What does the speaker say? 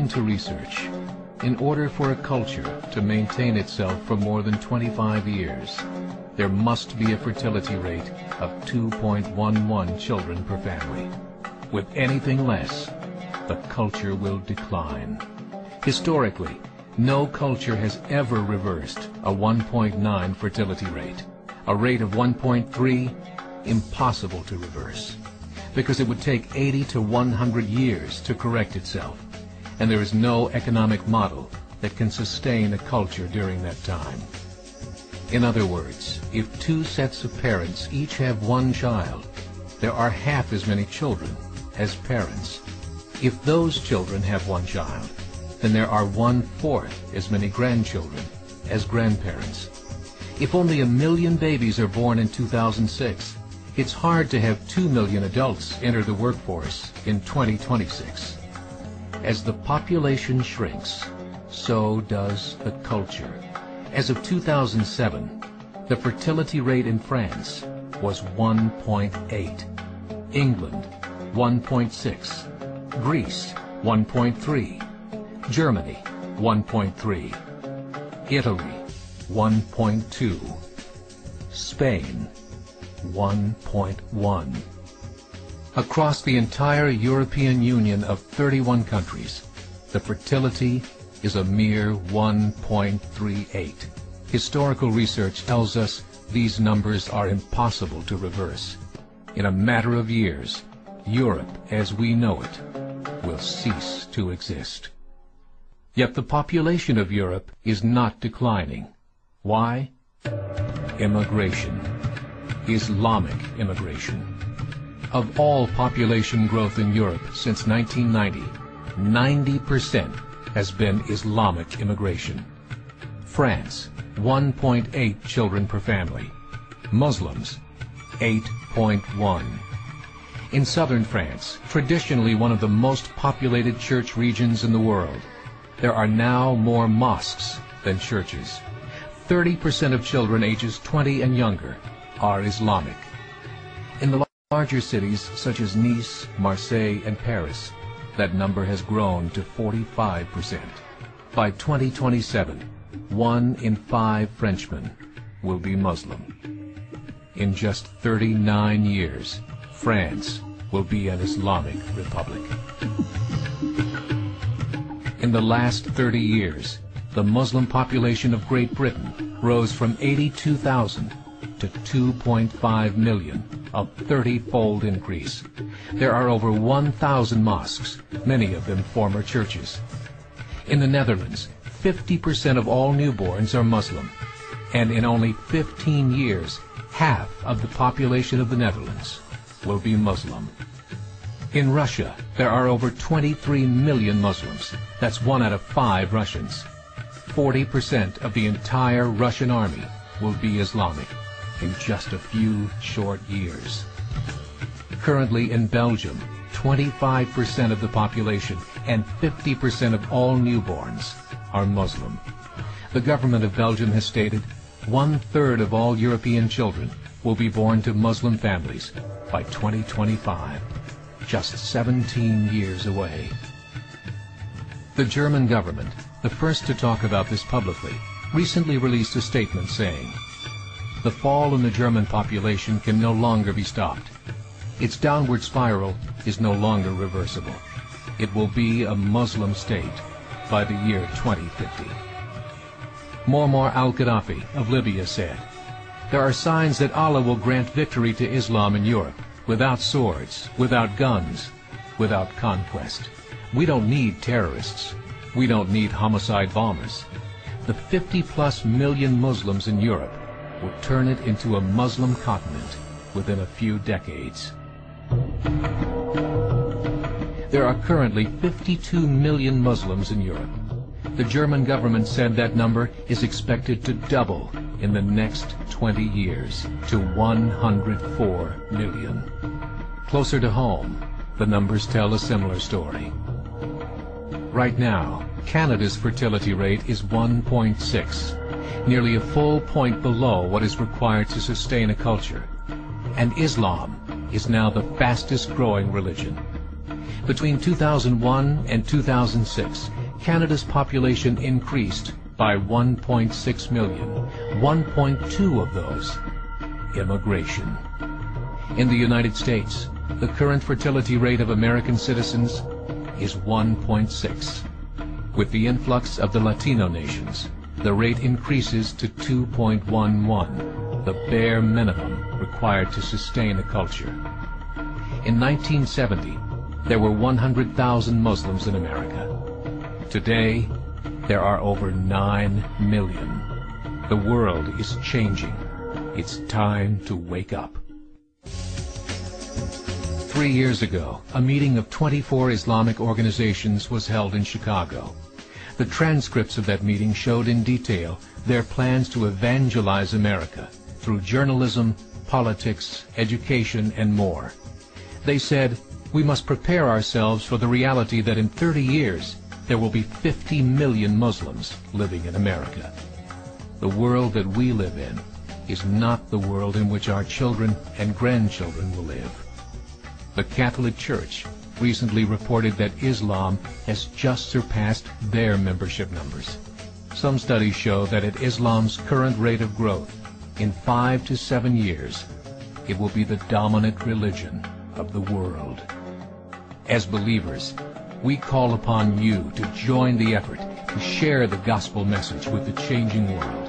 According to research, in order for a culture to maintain itself for more than 25 years, there must be a fertility rate of 2.11 children per family. With anything less, the culture will decline. Historically, no culture has ever reversed a 1.9 fertility rate. A rate of 1.3, impossible to reverse, because it would take 80 to 100 years to correct itself, and there is no economic model that can sustain a culture during that time. In other words, if two sets of parents each have one child, there are half as many children as parents. If those children have one child, then there are 1/4 as many grandchildren as grandparents. If only 1 million babies are born in 2006, it's hard to have 2 million adults enter the workforce in 2026. As the population shrinks, so does the culture. As of 2007, the fertility rate in France was 1.8, England 1.6, Greece 1.3, Germany 1.3, Italy 1.2, Spain 1.1. Across the entire European Union of 31 countries, the fertility is a mere 1.38. Historical research tells us these numbers are impossible to reverse. In a matter of years, Europe as we know it will cease to exist. Yet the population of Europe is not declining. Why? Immigration. Islamic immigration. Of all population growth in Europe since 1990, 90% has been Islamic immigration. France, 1.8 children per family. Muslims, 8.1. In southern France, traditionally one of the most populated church regions in the world, there are now more mosques than churches. 30% of children ages 20 and younger are Islamic. In the larger cities such as Nice, Marseille, and Paris, that number has grown to 45%. By 2027, 1 in 5 Frenchmen will be Muslim. In just 39 years, France will be an Islamic republic. In the last 30 years, the Muslim population of Great Britain rose from 82,000 to 2.5 million, a 30-fold increase. There are over 1,000 mosques, many of them former churches. In the Netherlands, 50% of all newborns are Muslim, and in only 15 years, half of the population of the Netherlands will be Muslim. In Russia, there are over 23 million Muslims. That's 1 out of 5 Russians. 40% of the entire Russian army will be Islamic in just a few short years. Currently in Belgium, 25% of the population and 50% of all newborns are Muslim. The government of Belgium has stated 1/3 of all European children will be born to Muslim families by 2025, just 17 years away. The German government, the first to talk about this publicly, recently released a statement saying, "The fall in the German population can no longer be stopped. Its downward spiral is no longer reversible. It will be a Muslim state by the year 2050. Muammar al-Gaddafi of Libya said, "There are signs that Allah will grant victory to Islam in Europe, without swords, without guns, without conquest. We don't need terrorists. We don't need homicide bombers. The 50+ million Muslims in Europe will turn it into a Muslim continent within a few decades." There are currently 52 million Muslims in Europe. The German government said that number is expected to double in the next 20 years to 104 million. Closer to home, the numbers tell a similar story. Right now, Canada's fertility rate is 1.6, nearly a full point below what is required to sustain a culture. And Islam is now the fastest growing religion. Between 2001 and 2006, Canada's population increased by 1.6 million, 1.2 of those immigration. In the United States, the current fertility rate of American citizens is 1.6. With the influx of the Latino nations, the rate increases to 2.11, the bare minimum required to sustain a culture. In 1970, there were 100,000 Muslims in America. Today, there are over 9 million. The world is changing. It's time to wake up. 3 years ago, a meeting of 24 Islamic organizations was held in Chicago. The transcripts of that meeting showed in detail their plans to evangelize America through journalism, politics, education, and more. They said, we must prepare ourselves for the reality that in 30 years, there will be 50 million Muslims living in America. The world that we live in is not the world in which our children and grandchildren will live. The Catholic Church recently reported that Islam has just surpassed their membership numbers. Some studies show that at Islam's current rate of growth, in 5 to 7 years, it will be the dominant religion of the world. As believers, we call upon you to join the effort to share the gospel message with the changing world.